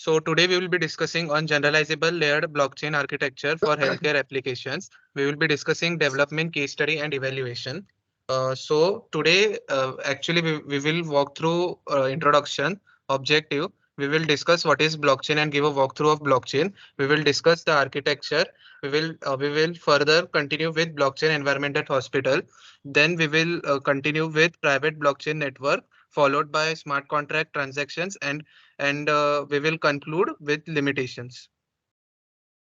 So today we will be discussing on generalizable layered blockchain architecture for healthcare applications. We will be discussing development, case study, and evaluation. So today, actually, we will walk through introduction, objective. We will discuss what is blockchain and give a walkthrough of blockchain. We will discuss the architecture. We will further continue with blockchain environment at hospital. Then we will continue with private blockchain network, followed by smart contract transactions, and we will conclude with limitations.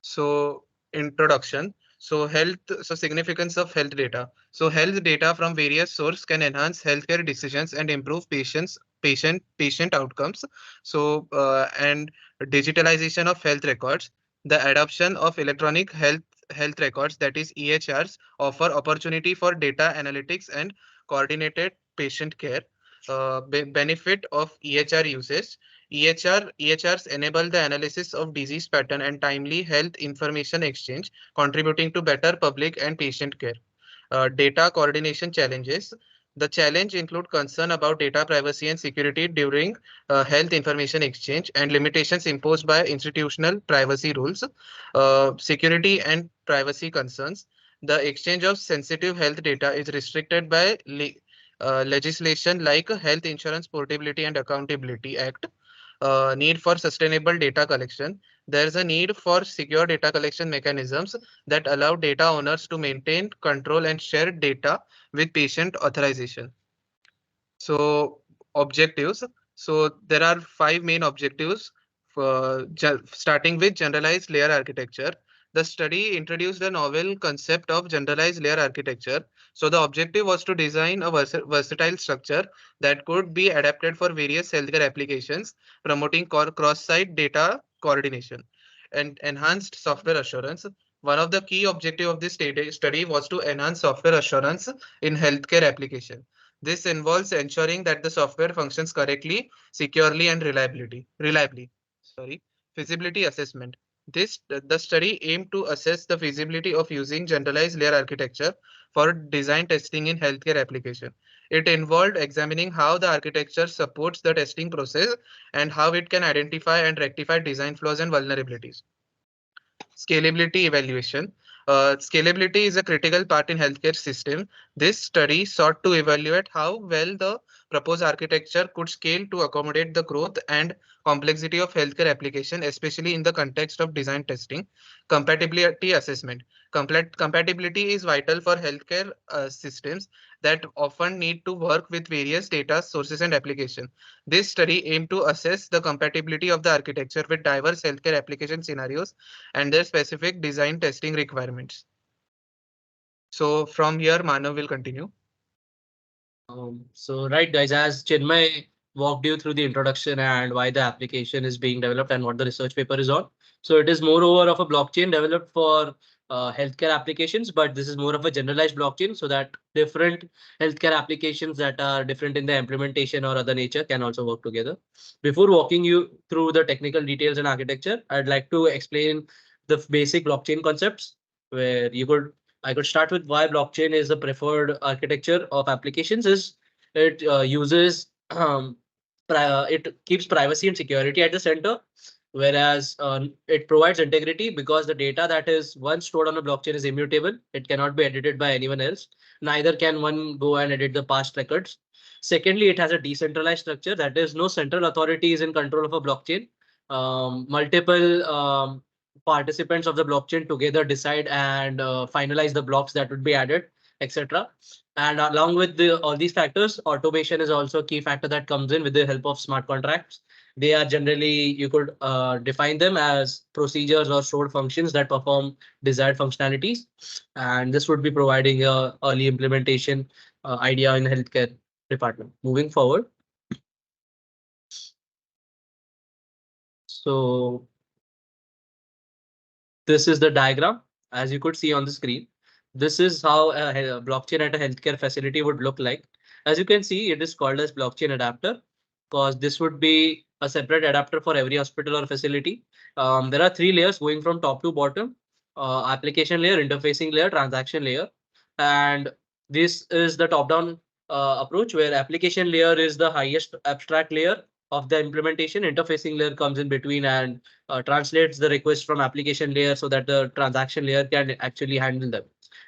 So introduction. So significance of health data. So health data from various sources can enhance healthcare decisions and improve patient outcomes. And digitalization of health records. The adoption of electronic health records, that is EHRs, offer opportunity for data analytics and coordinated patient care. Benefit of EHR usage. EHRs enable the analysis of disease pattern and timely health information exchange, contributing to better public and patient care. Data coordination challenges. The challenge include concern about data privacy and security during health information exchange and limitations imposed by institutional privacy rules. Security and privacy concerns. The exchange of sensitive health data is restricted by legislation like Health Insurance Portability and Accountability Act. Need for sustainable data collection. There's a need for secure data collection mechanisms that allow data owners to maintain, control, and share data with patient authorization. So objectives. So there are five main objectives. Starting with generalized layer architecture. The study introduced a novel concept of generalized layer architecture. So the objective was to design a versatile structure that could be adapted for various healthcare applications, promoting cross-site data coordination and enhanced software assurance. One of the key objectives of this study was to enhance software assurance in healthcare application. This involves ensuring that the software functions correctly, securely, and reliably. Sorry. Feasibility assessment. The study aimed to assess the feasibility of using generalized layer architecture for design testing in healthcare application. It involved examining how the architecture supports the testing process and how it can identify and rectify design flaws and vulnerabilities. Scalability evaluation. Scalability is a critical part in healthcare system. This study sought to evaluate how well the proposed architecture could scale to accommodate the growth and complexity of healthcare application, especially in the context of design testing. Compatibility assessment. Compatibility is vital for healthcare systems that often need to work with various data sources and applications. This study aimed to assess the compatibility of the architecture with diverse healthcare application scenarios and their specific design testing requirements. So from here, Manav will continue. Right, guys, as Chinmay walked you through the introduction and why the application is being developed and what the research paper is on. So it is moreover of a blockchain developed for healthcare applications, but this is more of a generalized blockchain so that different healthcare applications that are different in the implementation or other nature can also work together. Before walking you through the technical details and architecture, I'd like to explain the basic blockchain concepts where I could start with why blockchain is the preferred architecture of applications is it uses it keeps privacy and security at the center, whereas it provides integrity because the data that is once stored on a blockchain is immutable. It cannot be edited by anyone else. Neither can one go and edit the past records. Secondly, it has a decentralized structure, that is no central authority is in control of a blockchain. Multiple participants of the blockchain together decide and finalize the blocks that would be added, etc. And along with all these factors, automation is also a key factor that comes in with the help of smart contracts. They are generally, you could define them as procedures or stored functions that perform desired functionalities. And this would be providing a early implementation idea in healthcare department. Moving forward. So this is the diagram, as you could see on the screen. This is how a blockchain at a healthcare facility would look like. As you can see, it is called as blockchain adapter because this would be a separate adapter for every hospital or facility. There are three layers going from top to bottom: application layer, interfacing layer, transaction layer. And this is the top-down approach where application layer is the highest abstract layer of the implementation, interfacing layer comes in between and translates the request from application layer so that the transaction layer can actually handle them.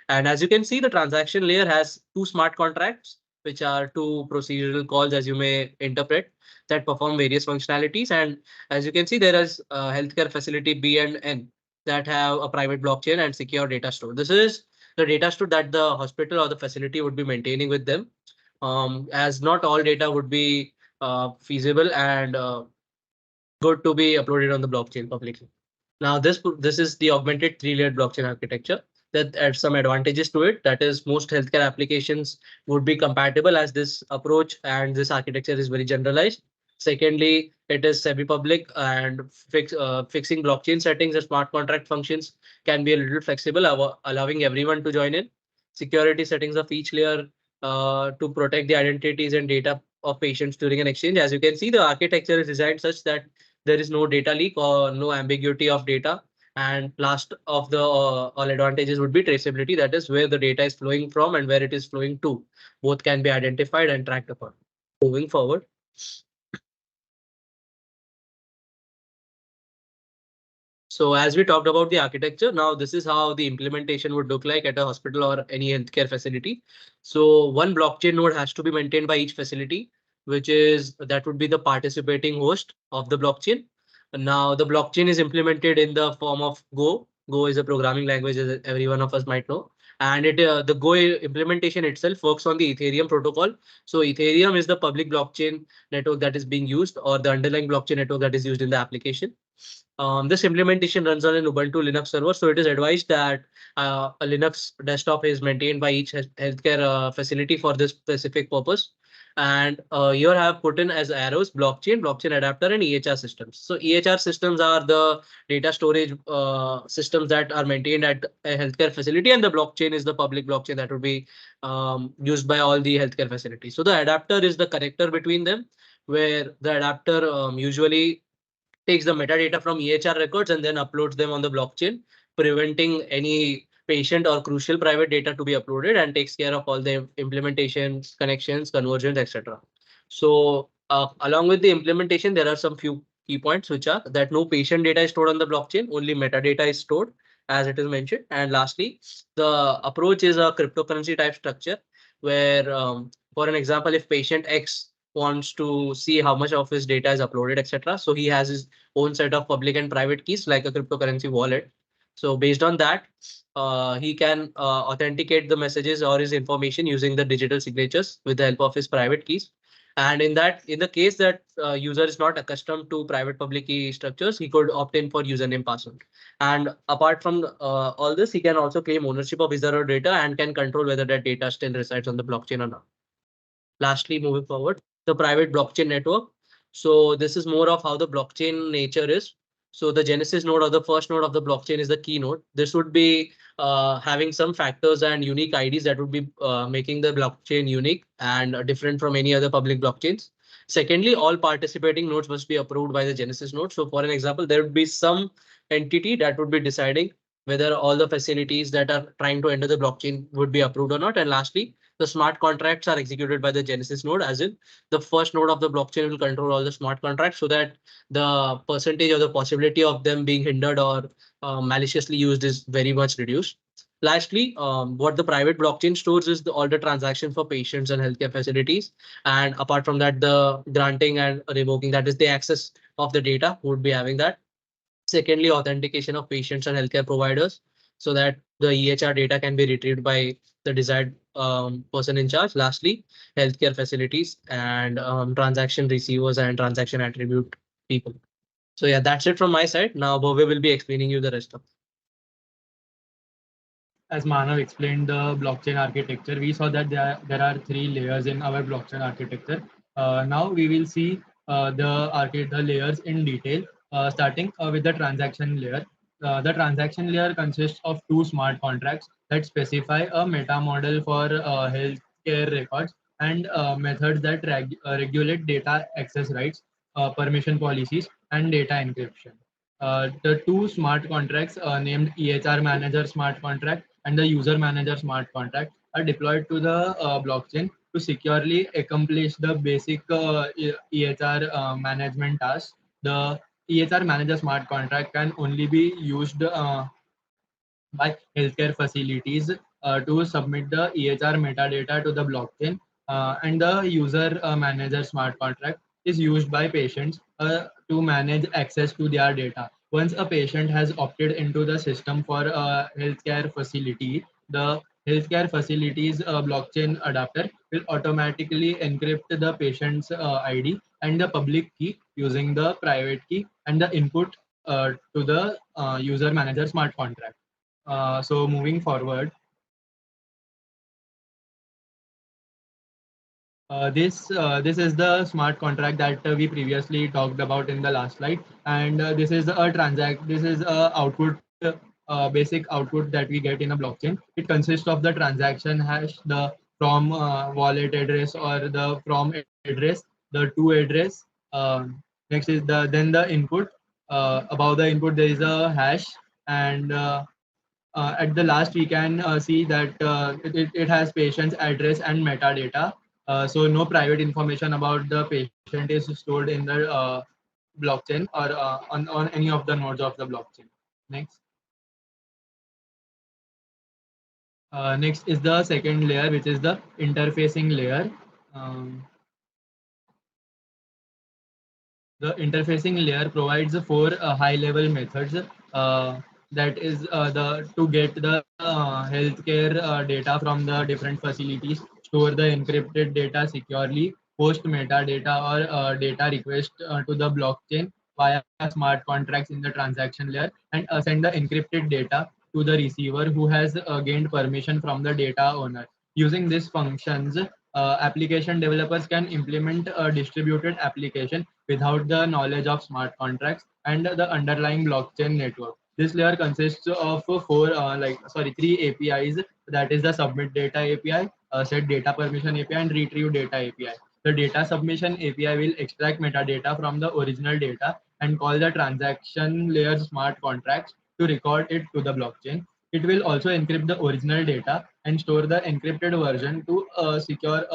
And as you can see, the transaction layer has two smart contracts, which are two procedural calls, as you may interpret, that perform various functionalities. And as you can see, there is a healthcare facility B and N that have a private blockchain and secure data store. This is the data store that the hospital or the facility would be maintaining with them, as not all data would be feasible and good to be uploaded on the blockchain publicly. Now, this is the augmented three-layered blockchain architecture that adds some advantages to it. That is, most healthcare applications would be compatible as this approach and this architecture is very generalized. Secondly, it is semi-public and fixing blockchain settings and smart contract functions can be a little flexible, allowing everyone to join in. Security settings of each layer to protect the identities and data of patients during an exchange. As you can see, the architecture is designed such that there is no data leak or no ambiguity of data. And last of the all advantages would be traceability. That is where the data is flowing from and where it is flowing to. Both can be identified and tracked upon. Moving forward. So as we talked about the architecture, now this is how the implementation would look like at a hospital or any healthcare facility. So one blockchain node has to be maintained by each facility, which is that would be the participating host of the blockchain. Now the blockchain is implemented in the form of Go. Go is a programming language, as every one of us might know. And the Go implementation itself works on the Ethereum protocol. So Ethereum is the public blockchain network that is being used, or the underlying blockchain network that is used in the application. This implementation runs on an Ubuntu Linux server, so it is advised that a Linux desktop is maintained by each healthcare facility for this specific purpose. And here I have put in as arrows blockchain adapter, and EHR systems. So EHR systems are the data storage systems that are maintained at a healthcare facility, and the blockchain is the public blockchain that would be used by all the healthcare facilities. So the adapter is the connector between them, where the adapter usually takes the metadata from EHR records and then uploads them on the blockchain, preventing any patient or crucial private data to be uploaded, and takes care of all the implementations, connections, conversions, etc. So along with the implementation, there are some few key points, which are that no patient data is stored on the blockchain, only metadata is stored as it is mentioned. And lastly, the approach is a cryptocurrency type structure where, for an example, if patient X wants to see how much of his data is uploaded, etc. So he has his own set of public and private keys like a cryptocurrency wallet. So based on that, he can authenticate the messages or his information using the digital signatures with the help of his private keys. And in the case that user is not accustomed to private public key structures, he could opt in for username password. And apart from all this, he can also claim ownership of his or her data and can control whether that data still resides on the blockchain or not. Lastly, moving forward, the private blockchain network. So this is more of how the blockchain nature is. So the Genesis node or the first node of the blockchain is the key node. This would be having some factors and unique IDs that would be making the blockchain unique and different from any other public blockchains. Secondly, all participating nodes must be approved by the Genesis node. So for an example, there would be some entity that would be deciding whether all the facilities that are trying to enter the blockchain would be approved or not. And lastly, the smart contracts are executed by the Genesis node, as in the first node of the blockchain will control all the smart contracts so that the percentage or the possibility of them being hindered or maliciously used is very much reduced. Lastly, what the private blockchain stores is all the transactions for patients and healthcare facilities. And apart from that, the granting and revoking, that is the access of the data, would be having that. Secondly, authentication of patients and healthcare providers so that the EHR data can be retrieved by the desired person in charge. Lastly, healthcare facilities and transaction receivers and transaction attribute people. So yeah, that's it from my side. Now Bhavya will be explaining you the rest of. As Manav explained the blockchain architecture, we saw that there are three layers in our blockchain architecture. Now we will see the layers in detail, starting with the transaction layer. The transaction layer consists of two smart contracts that specify a meta model for healthcare records and methods that regulate data access rights, permission policies, and data encryption. The two smart contracts named EHR Manager Smart Contract and the User Manager Smart Contract are deployed to the blockchain to securely accomplish the basic EHR management tasks. The EHR manager smart contract can only be used by healthcare facilities to submit the EHR metadata to the blockchain, and the user manager smart contract is used by patients to manage access to their data. Once a patient has opted into the system for a healthcare facility, the healthcare facility's blockchain adapter will automatically encrypt the patient's ID and the public key using the private key and the input to the user manager smart contract. So moving forward, this is the smart contract that we previously talked about in the last slide, and this is a transact. This is a output, basic output that we get in a blockchain. It consists of the transaction hash, the from wallet address or the from address, the to address. Next is the input. Above the input there is a hash, and at the last we can see that it has patient's address and metadata. So no private information about the patient is stored in the blockchain or on any of the nodes of the blockchain. Next. Next is the second layer, which is the interfacing layer. Um, The interfacing layer provides four high-level methods. That is to get the healthcare data from the different facilities, store the encrypted data securely, post metadata or data request to the blockchain via smart contracts in the transaction layer, and send the encrypted data to the receiver who has gained permission from the data owner. Using these functions, application developers can implement a distributed application without the knowledge of smart contracts and the underlying blockchain network. This layer consists of three APIs. That is the submit data API, set data permission API, and retrieve data API. The data submission API will extract metadata from the original data and call the transaction layer smart contracts to record it to the blockchain. It will also encrypt the original data and store the encrypted version to secure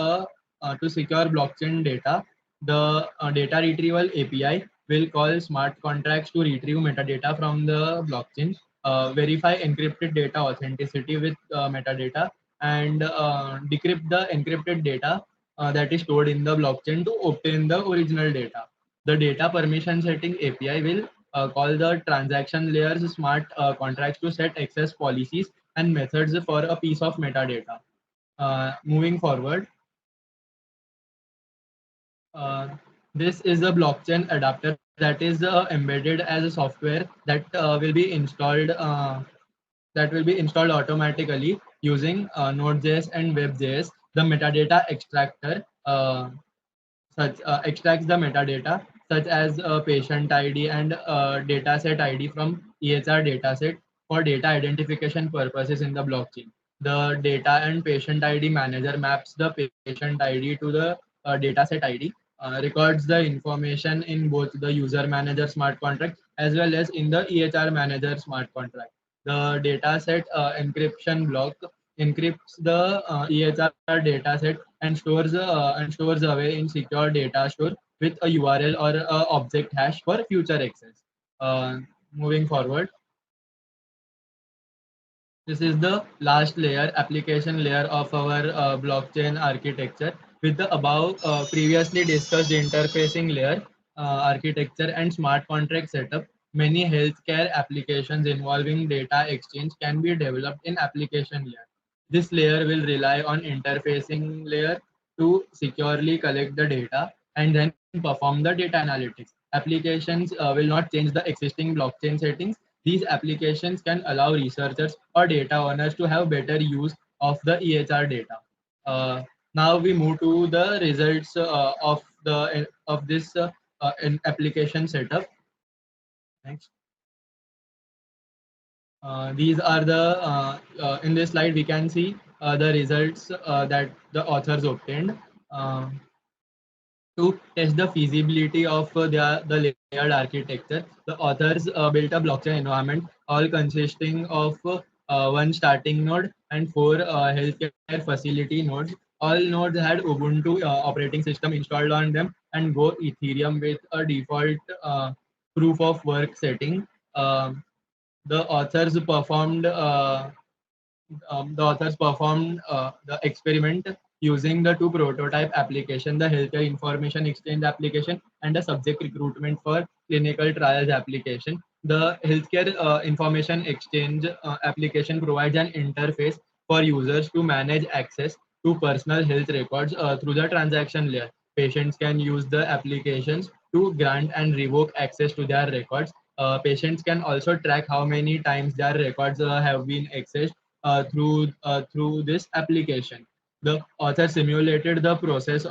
blockchain data. The data retrieval API will call smart contracts to retrieve metadata from the blockchain, verify encrypted data authenticity with metadata, and decrypt the encrypted data that is stored in the blockchain to obtain the original data. The data permission setting API will call the transaction layers smart contracts to set access policies and methods for a piece of metadata. Moving forward, uh, this is a blockchain adapter that is embedded as a software that will be installed automatically using Node.js and Web.js. The metadata extractor extracts the metadata such as patient ID and dataset ID from EHR dataset for data identification purposes in the blockchain. The data and patient ID manager maps the patient ID to the dataset ID, records the information in both the user manager smart contract as well as in the EHR manager smart contract. The dataset encryption block encrypts the EHR dataset and stores away in secure data store with a URL or a object hash for future access. Moving forward, this is the last layer, application layer of our blockchain architecture. With the above previously discussed interfacing layer architecture and smart contract setup, many healthcare applications involving data exchange can be developed in application layer. This layer will rely on interfacing layer to securely collect the data and then perform the data analytics. Applications will not change the existing blockchain settings. These applications can allow researchers or data owners to have better use of the EHR data. Uh, Now we move to the results of this application setup. Next. These are the in this slide we can see the results that the authors obtained. Uh, to test the feasibility of the layered architecture, the authors built a blockchain environment all consisting of one starting node and four healthcare facility nodes. All nodes had Ubuntu operating system installed on them and Go Ethereum with a default proof of work setting. Um, the authors performed the experiment using the two prototype application, the healthcare information exchange application and the subject recruitment for clinical trials application. The healthcare information exchange application provides an interface for users to manage access to personal health records through the transaction layer. Patients can use the applications to grant and revoke access to their records. Patients can also track how many times their records have been accessed through this application. The author simulated the process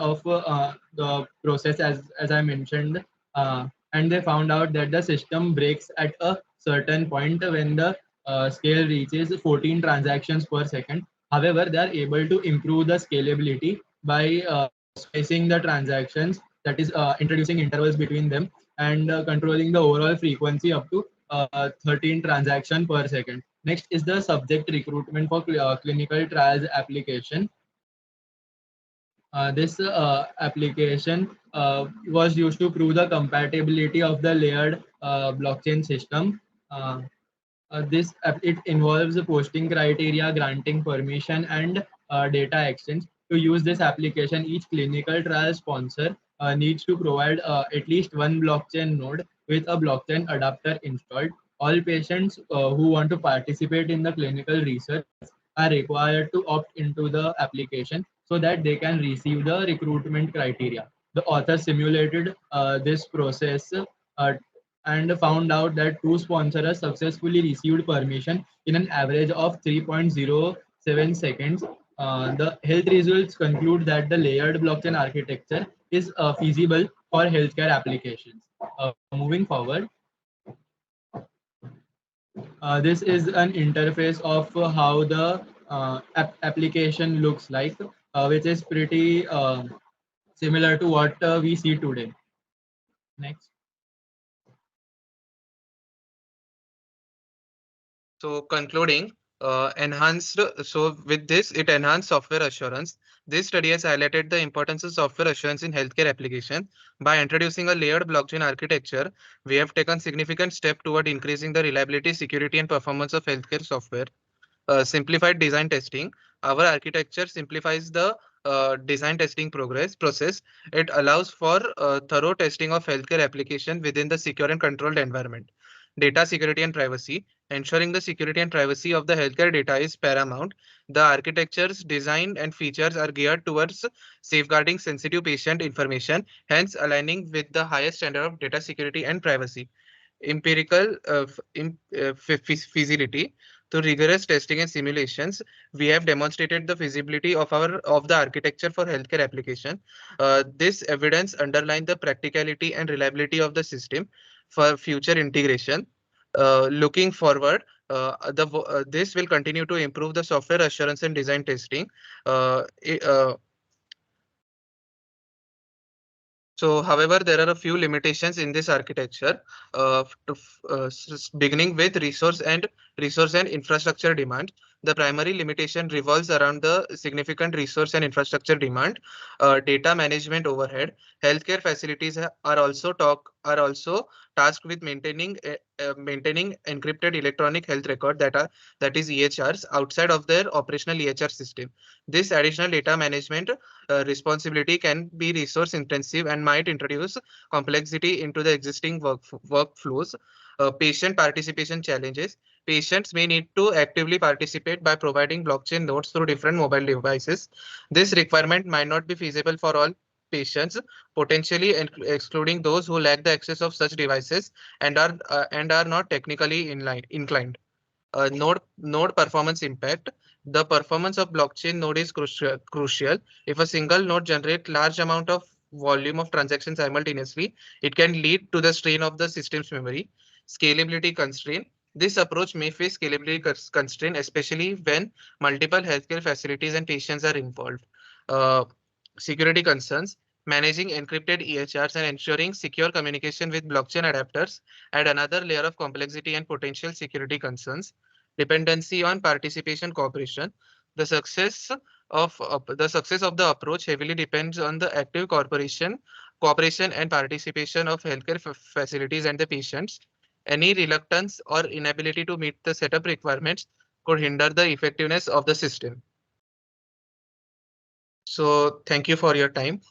as I mentioned, and they found out that the system breaks at a certain point when the scale reaches 14 transactions per second. However, they are able to improve the scalability by spacing the transactions, that is introducing intervals between them and controlling the overall frequency up to 13 transactions per second. Next is the subject recruitment for clinical trials application. This application was used to prove the compatibility of the layered blockchain system. Uh, it involves the posting criteria, granting permission, and data exchange. To use this application, each clinical trial sponsor needs to provide at least one blockchain node with a blockchain adapter installed. All patients who want to participate in the clinical research are required to opt into the application so that they can receive the recruitment criteria. The author simulated this process and found out that two sponsors successfully received permission in an average of 3.07 seconds. The health results conclude that the layered blockchain architecture is feasible for healthcare applications. Moving forward, this is an interface of how the application looks like, which is pretty similar to what we see today. Next. So concluding, with this, it enhanced software assurance. This study has highlighted the importance of software assurance in healthcare application. By introducing a layered blockchain architecture, we have taken significant step toward increasing the reliability, security, and performance of healthcare software. Simplified design testing. Our architecture simplifies the design testing process. It allows for thorough testing of healthcare application within the secure and controlled environment. Data security and privacy. Ensuring the security and privacy of the healthcare data is paramount. The architecture's design and features are geared towards safeguarding sensitive patient information, hence aligning with the highest standard of data security and privacy. Empirical feasibility. Through rigorous testing and simulations, we have demonstrated the feasibility of the architecture for healthcare application. This evidence underlines the practicality and reliability of the system for future integration. Looking forward, this will continue to improve the software assurance and design testing. However, there are a few limitations in this architecture. Beginning with resource and infrastructure demand. The primary limitation revolves around the significant resource and infrastructure demand, data management overhead. Healthcare facilities are also tasked with maintaining encrypted electronic health record that is EHRs outside of their operational EHR system. This additional data management responsibility can be resource intensive and might introduce complexity into the existing workflows. Patient participation challenges. Patients may need to actively participate by providing blockchain nodes through different mobile devices. This requirement might not be feasible for all patients, potentially excluding those who lack the access of such devices and are not technically inclined. Node performance impact. The performance of blockchain node is crucial. If a single node generates large amount of volume of transactions simultaneously, it can lead to the strain of the system's memory. Scalability constraint. This approach may face scalability constraint, especially when multiple healthcare facilities and patients are involved. Uh, Security concerns. Managing encrypted EHRs and ensuring secure communication with blockchain adapters add another layer of complexity and potential security concerns. Dependency on participation cooperation. The success the success of the approach heavily depends on the active cooperation and participation of healthcare facilities and the patients. Any reluctance or inability to meet the setup requirements could hinder the effectiveness of the system. So thank you for your time.